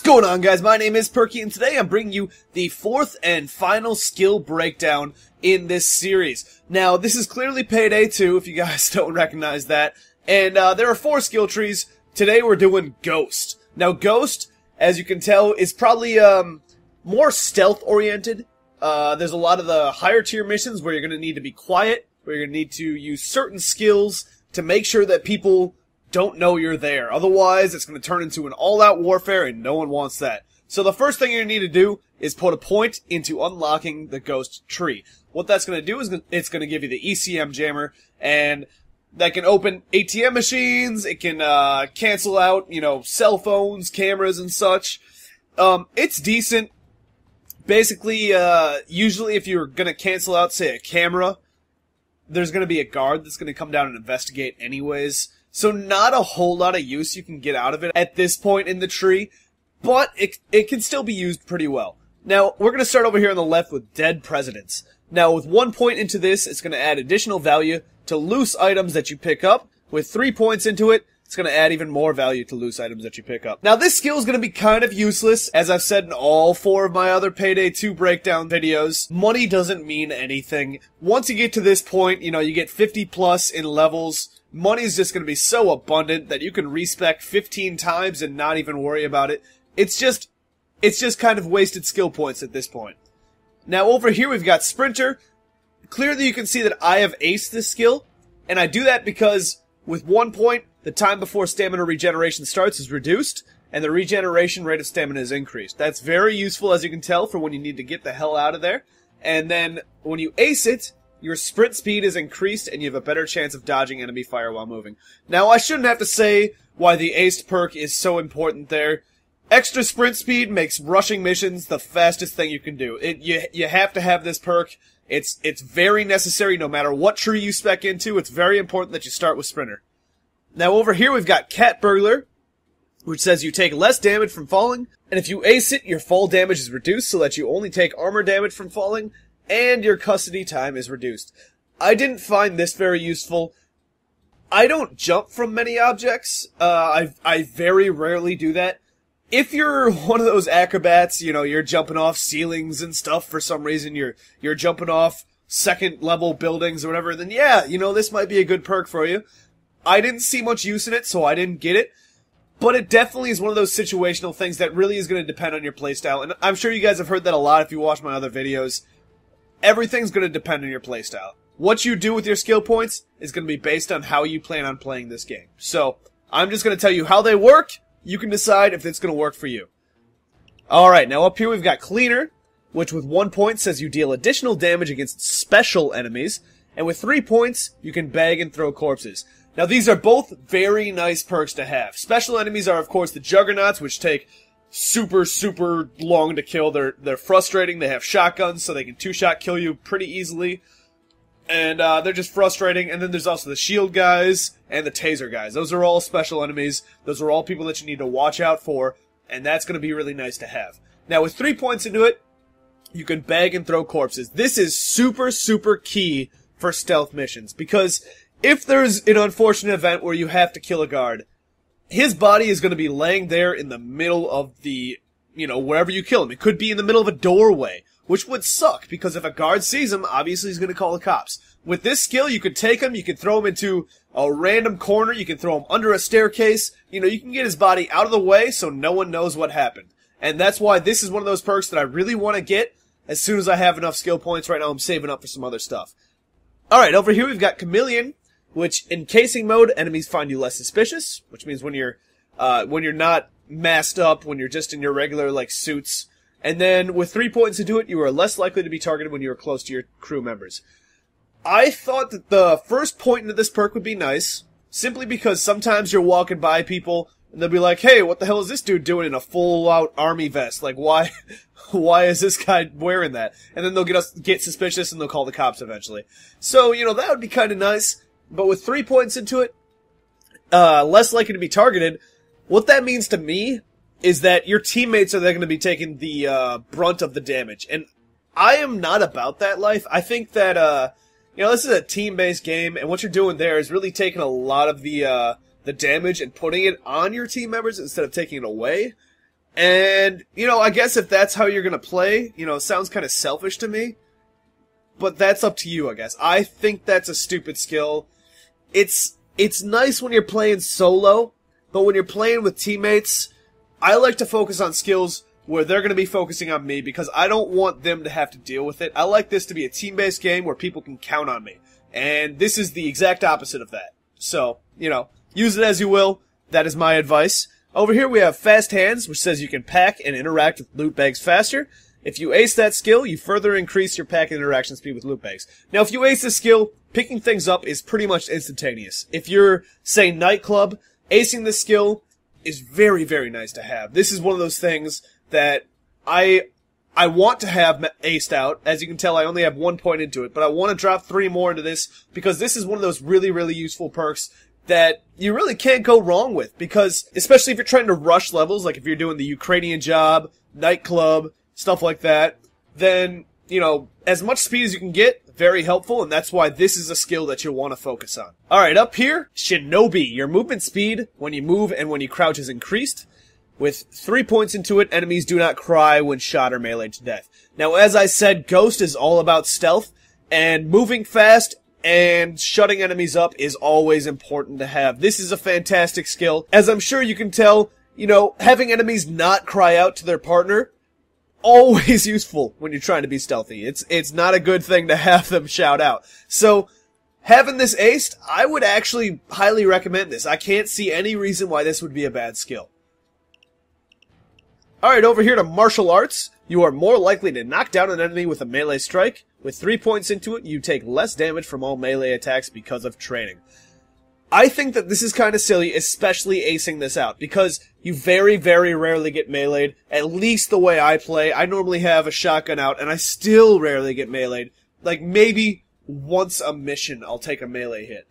What's going on, guys? My name is Perky, and today I'm bringing you the fourth and final skill breakdown in this series. Now, this is clearly Payday 2, if you guys don't recognize that, and there are 4 skill trees. Today we're doing Ghost. Now, Ghost, as you can tell, is probably more stealth-oriented. There's a lot of the higher tier missions where you're going to need to be quiet, where you're going to need to use certain skills to make sure that people don't know you're there. Otherwise, it's going to turn into an all-out warfare, and no one wants that. So the first thing you're going to need to do is put a point into unlocking the Ghost tree. What that's going to do is it's going to give you the ECM jammer, and that can open ATM machines, it can cancel out, cell phones, cameras, and such. It's decent. Basically, usually if you're going to cancel out, say, a camera, there's going to be a guard that's going to come down and investigate anyways. So not a whole lot of use you can get out of it at this point in the tree, but it can still be used pretty well. Now, we're going to start over here on the left with Dead Presidents. Now, with 1 point into this, it's going to add additional value to loose items that you pick up. With 3 points into it, it's going to add even more value to loose items that you pick up. Now, this skill is going to be kind of useless, as I've said in all 4 of my other Payday 2 breakdown videos. Money doesn't mean anything. Once you get to this point, you get 50 plus in levels. Money is just going to be so abundant that you can respec 15 times and not even worry about it. It's just kind of wasted skill points at this point. Now over here we've got Sprinter. Clearly you can see that I have aced this skill, and I do that because with 1 point, the time before stamina regeneration starts is reduced, and the regeneration rate of stamina is increased. That's very useful, as you can tell, for when you need to get the hell out of there. And then when you ace it, your sprint speed is increased, and you have a better chance of dodging enemy fire while moving. Now, I shouldn't have to say why the aced perk is so important there. Extra sprint speed makes rushing missions the fastest thing you can do. You have to have this perk. It's very necessary no matter what tree you spec into. It's very important that you start with Sprinter. Now, over here we've got Cat Burglar, which says you take less damage from falling, and if you ace it, your fall damage is reduced so that you only take armor damage from falling, and your custody time is reduced. I didn't find this very useful. I don't jump from many objects. I very rarely do that. If you're one of those acrobats, you're jumping off ceilings and stuff for some reason, you're jumping off second level buildings or whatever, then yeah, this might be a good perk for you. I didn't see much use in it, so I didn't get it. But it definitely is one of those situational things that really is going to depend on your playstyle. And I'm sure you guys have heard that a lot if you watch my other videos. Everything's going to depend on your playstyle. What you do with your skill points is going to be based on how you plan on playing this game. So, I'm just going to tell you how they work. You can decide if it's going to work for you. Alright, now up here we've got Cleaner, which with 1 point says you deal additional damage against special enemies. And with 3 points, you can bag and throw corpses. Now these are both very nice perks to have. Special enemies are of course the Juggernauts, which take super long to kill. They're frustrating. They have shotguns, so they can 2-shot kill you pretty easily. And they're just frustrating. And then there's also the shield guys and the taser guys. Those are all special enemies. Those are all people that you need to watch out for, and that's going to be really nice to have. Now with 3 points into it, you can bag and throw corpses. This is super key for stealth missions, because if there's an unfortunate event where you have to kill a guard, his body is going to be laying there in the middle of the, wherever you kill him. It could be in the middle of a doorway, which would suck, because if a guard sees him, obviously he's going to call the cops. With this skill, you could take him, you could throw him into a random corner, you can throw him under a staircase, you can get his body out of the way so no one knows what happened. And that's why this is one of those perks that I really want to get as soon as I have enough skill points. Right now I'm saving up for some other stuff. Alright, over here we've got Chameleon, which in casing mode, enemies find you less suspicious, which means when you're not masked up, when you're just in your regular, suits. And then with 3 points to do it, you are less likely to be targeted when you are close to your crew members. I thought that the first point into this perk would be nice, simply because sometimes you're walking by people, and they'll be like, hey, what the hell is this dude doing in a full-out army vest? Why is this guy wearing that? And then they'll get suspicious, and they'll call the cops eventually. So, that would be kind of nice. But with 3 points into it, less likely to be targeted, what that means to me is that your teammates are then going to be taking the brunt of the damage. And I am not about that life. I think that, this is a team-based game, and what you're doing there is really taking a lot of the damage and putting it on your team members instead of taking it away. And, you know, I guess if that's how you're gonna play, you know, it sounds kind of selfish to me. But that's up to you, I guess. I think that's a stupid skill. It's nice when you're playing solo, but when you're playing with teammates, I like to focus on skills where they're going to be focusing on me because I don't want them to have to deal with it. I like this to be a team-based game where people can count on me. And this is the exact opposite of that. So, you know, use it as you will. That is my advice. Over here we have Fast Hands, which says you can pack and interact with loot bags faster. If you ace that skill, you further increase your pack and interaction speed with loot bags. Now, if you ace this skill, picking things up is pretty much instantaneous. If you're, say, Nightclub, acing this skill is very, very nice to have. This is one of those things that I want to have aced out. As you can tell, I only have 1 point into it, but I want to drop 3 more into this because this is one of those really, really useful perks that you really can't go wrong with because, especially if you're trying to rush levels, like if you're doing the Ukrainian job, Nightclub, stuff like that, then, you know, as much speed as you can get, very helpful, and that's why this is a skill that you'll want to focus on. Alright, up here, Shinobi. Your movement speed when you move and when you crouch is increased. With 3 points into it, enemies do not cry when shot or meleeed to death. Now, as I said, Ghost is all about stealth, and moving fast and shutting enemies up is always important to have. This is a fantastic skill. As I'm sure you can tell, you know, having enemies not cry out to their partner, always useful when you're trying to be stealthy. It's not a good thing to have them shout out. So, having this aced, I would actually highly recommend this. I can't see any reason why this would be a bad skill. Alright, over here to Martial Arts. You are more likely to knock down an enemy with a melee strike. With 3 points into it, you take less damage from all melee attacks because of training. I think that this is kind of silly, especially acing this out, because you very, very rarely get meleeed, at least the way I play. I normally have a shotgun out, and I still rarely get meleeed. Like, maybe once a mission I'll take a melee hit.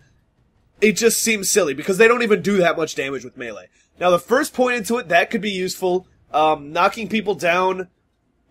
It just seems silly, because they don't even do that much damage with melee. Now, the first point into it, that could be useful. Knocking people down,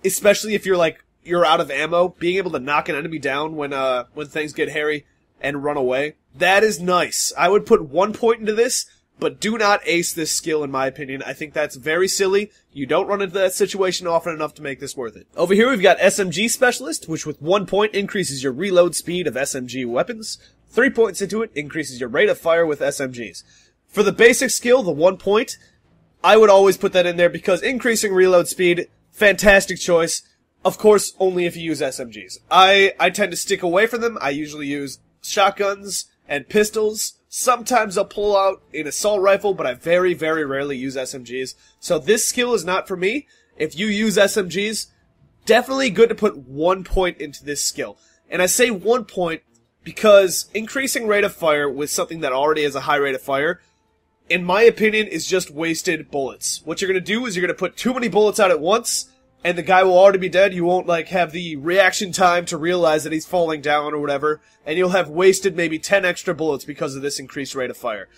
especially if you're out of ammo, being able to knock an enemy down when things get hairy and run away. That is nice. I would put 1 point into this, but do not ace this skill in my opinion. I think that's very silly. You don't run into that situation often enough to make this worth it. Over here we've got SMG Specialist, which with 1 point increases your reload speed of SMG weapons. 3 points into it increases your rate of fire with SMGs. For the basic skill, the 1 point, I would always put that in there because increasing reload speed, fantastic choice. Of course, only if you use SMGs. I tend to stick away from them. I usually use shotguns and pistols. Sometimes I'll pull out an assault rifle, but I very, very rarely use SMGs. So this skill is not for me. If you use SMGs, definitely good to put 1 point into this skill. And I say 1 point because increasing rate of fire with something that already has a high rate of fire, in my opinion, is just wasted bullets. What you're going to do is you're going to put too many bullets out at once, and the guy will already be dead. You won't, have the reaction time to realize that he's falling down or whatever, and you'll have wasted maybe 10 extra bullets because of this increased rate of fire.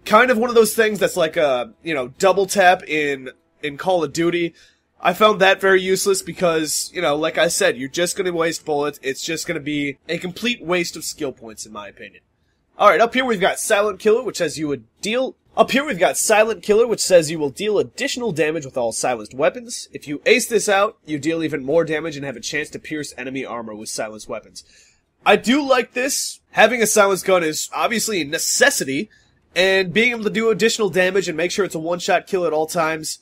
Kind of one of those things that's like a, double tap in Call of Duty. I found that very useless because, like I said, you're just going to waste bullets. It's just going to be a complete waste of skill points, in my opinion. Alright, up here we've got Silent Killer, which says you would deal... Up here we've got Silent Killer, which says you will deal additional damage with all silenced weapons. If you ace this out, you deal even more damage and have a chance to pierce enemy armor with silenced weapons. I do like this. Having a silenced gun is obviously a necessity, and being able to do additional damage and make sure it's a one-shot kill at all times,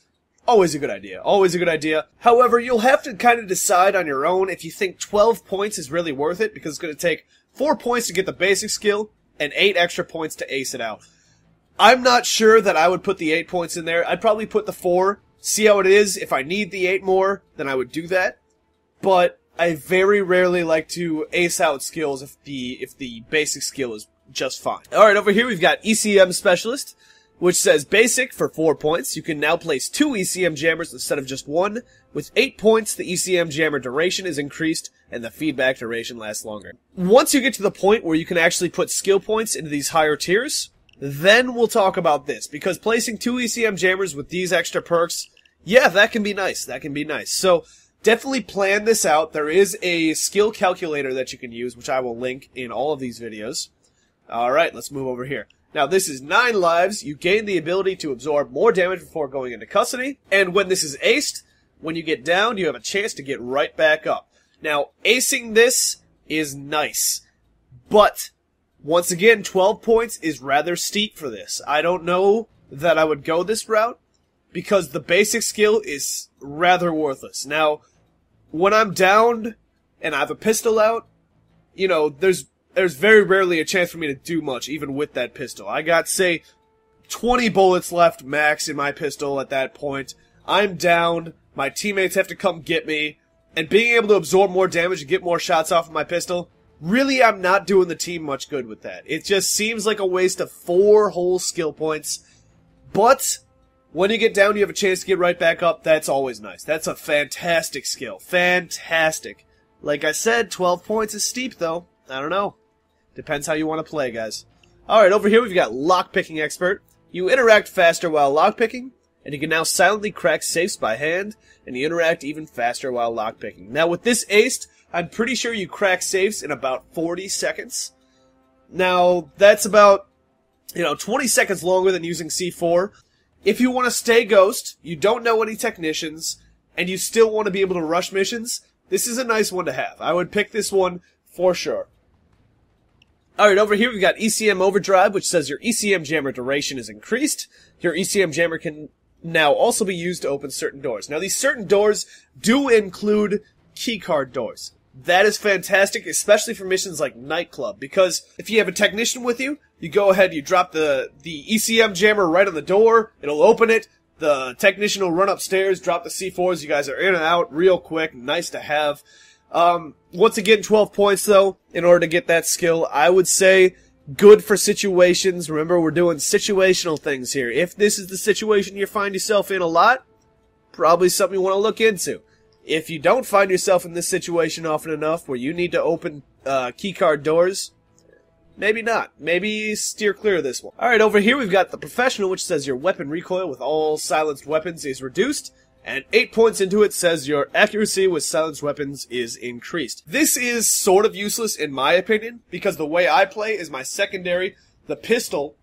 always a good idea. Always a good idea. However, you'll have to kind of decide on your own if you think 12 points is really worth it, because it's going to take 4 points to get the basic skill, and 8 extra points to ace it out. I'm not sure that I would put the 8 points in there. I'd probably put the 4, see how it is. If I need the 8 more, then I would do that. But I very rarely like to ace out skills if the basic skill is just fine. Alright, over here we've got ECM Specialist, which says basic for 4 points. You can now place 2 ECM jammers instead of just 1. With 8 points, the ECM jammer duration is increased, and the feedback duration lasts longer. Once you get to the point where you can actually put skill points into these higher tiers, then we'll talk about this, because placing 2 ECM jammers with these extra perks, yeah, that can be nice. That can be nice. So, definitely plan this out. There is a skill calculator that you can use, which I will link in all of these videos. Alright, let's move over here. Now, this is 9 lives. You gain the ability to absorb more damage before going into custody. And when this is aced, when you get down, you have a chance to get right back up. Now, acing this is nice. But, once again, 12 points is rather steep for this. I don't know that I would go this route, because the basic skill is rather worthless. Now, when I'm downed and I have a pistol out, you know, there's very rarely a chance for me to do much, even with that pistol. I got, say, 20 bullets left max in my pistol at that point. I'm downed, my teammates have to come get me, and being able to absorb more damage and get more shots off of my pistol, really I'm not doing the team much good with that. It just seems like a waste of 4 whole skill points, but when you get down, you have a chance to get right back up. That's always nice. That's a fantastic skill. Fantastic. Like I said, 12 points is steep, though. I don't know. Depends how you want to play, guys. Alright, over here we've got Lockpicking Expert. You interact faster while lockpicking, and you can now silently crack safes by hand, and you interact even faster while lockpicking. Now, with this aced, I'm pretty sure you crack safes in about 40 seconds. Now, that's about, 20 seconds longer than using C4. If you want to stay ghost, you don't know any technicians, and you still want to be able to rush missions, this is a nice one to have. I would pick this one for sure. Alright, over here we've got ECM Overdrive, which says your ECM jammer duration is increased. Your ECM jammer can now also be used to open certain doors. Now, these certain doors do include keycard doors. That is fantastic, especially for missions like Nightclub, because if you have a technician with you, you go ahead, you drop the ECM jammer right on the door, it'll open it, the technician will run upstairs, drop the C4s, you guys are in and out real quick, nice to have. Once again, 12 points though, in order to get that skill. I would say good for situations. Remember, we're doing situational things here. If this is the situation you find yourself in a lot, probably something you want to look into. If you don't find yourself in this situation often enough where you need to open keycard doors, maybe not. Maybe steer clear of this one. Alright, over here we've got the Professional, which says your weapon recoil with all silenced weapons is reduced. And 8 points into it says your accuracy with silenced weapons is increased. This is sort of useless in my opinion, because the way I play is my secondary, the pistol,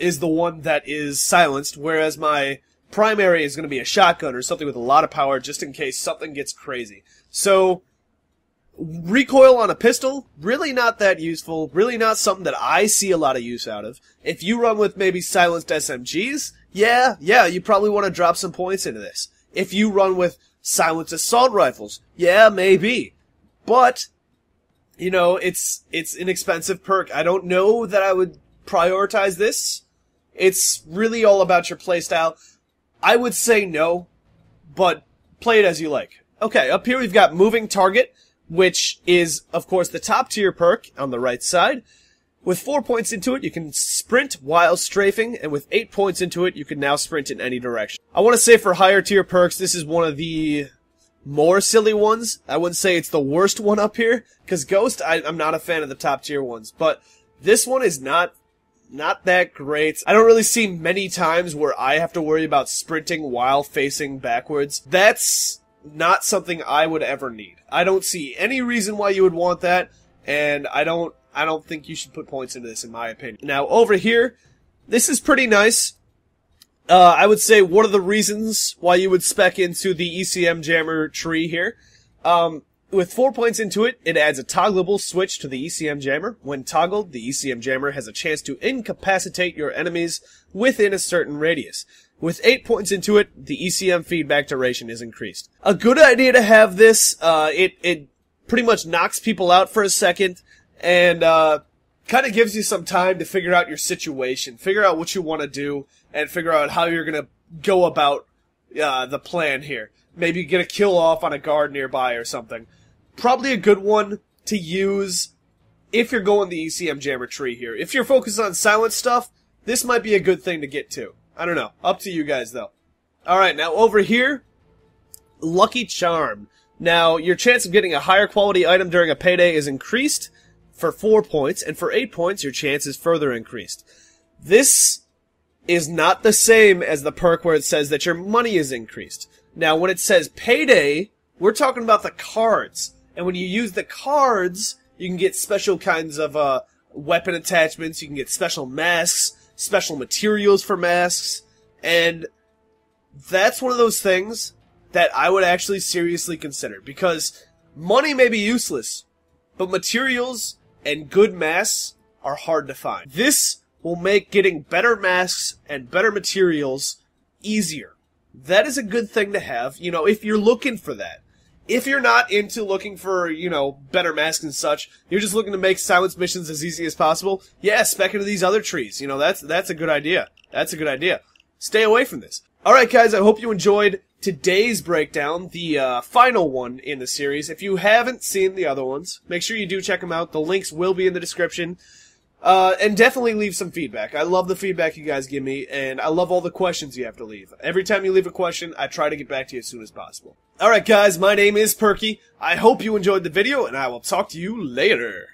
is the one that is silenced, whereas my primary is going to be a shotgun or something with a lot of power just in case something gets crazy. So, recoil on a pistol, really not that useful, really not something that I see a lot of use out of. If you run with maybe silenced SMGs, yeah, you probably want to drop some points into this. If you run with silenced assault rifles, yeah, maybe. But, it's an expensive perk. I don't know that I would prioritize this. It's really all about your playstyle. I would say no, but play it as you like. Okay, up here we've got Moving Target, which is, of course, the top tier perk on the right side. With 4 points into it, you can sprint while strafing, and with 8 points into it, you can now sprint in any direction. I want to say for higher tier perks, this is one of the more silly ones. I wouldn't say it's the worst one up here, because Ghost, I'm not a fan of the top tier ones, but this one is not that great. I don't really see many times where I have to worry about sprinting while facing backwards. That's not something I would ever need. I don't see any reason why you would want that, and I don't think you should put points into this, in my opinion. Now, over here, this is pretty nice. I would say one of the reasons why you would spec into the ECM jammer tree here. With 4 points into it, it adds a toggleable switch to the ECM jammer. When toggled, the ECM jammer has a chance to incapacitate your enemies within a certain radius. With 8 points into it, the ECM feedback duration is increased. A good idea to have this. It pretty much knocks people out for a second, and kind of gives you some time to figure out your situation, figure out what you want to do, and figure out how you're going to go about the plan here. Maybe get a kill off on a guard nearby or something. Probably a good one to use if you're going the ECM jammer tree here. If you're focused on silent stuff, this might be a good thing to get to. I don't know. Up to you guys, though. Alright, now over here, Lucky Charm. Now, your chance of getting a higher quality item during a payday is increased for 4 points, and for 8 points, your chance is further increased. This is not the same as the perk where it says that your money is increased. Now, when it says payday, we're talking about the cards. And when you use the cards, you can get special kinds of, weapon attachments, you can get special masks, special materials for masks, and that's one of those things that I would actually seriously consider, because money may be useless, but materials and good masks are hard to find. This will make getting better masks and better materials easier. That is a good thing to have, you know, if you're looking for that. If you're not into looking for, you know, better masks and such, you're just looking to make silence missions as easy as possible, yeah, spec into these other trees. You know, that's a good idea. That's a good idea. Stay away from this. Alright guys, I hope you enjoyed today's breakdown, the final one in the series. If you haven't seen the other ones, make sure you do check them out. The links will be in the description. And definitely leave some feedback. I love the feedback you guys give me, and I love all the questions you have to leave. Every time you leave a question, I try to get back to you as soon as possible. Alright guys, my name is Perky. I hope you enjoyed the video, and I will talk to you later.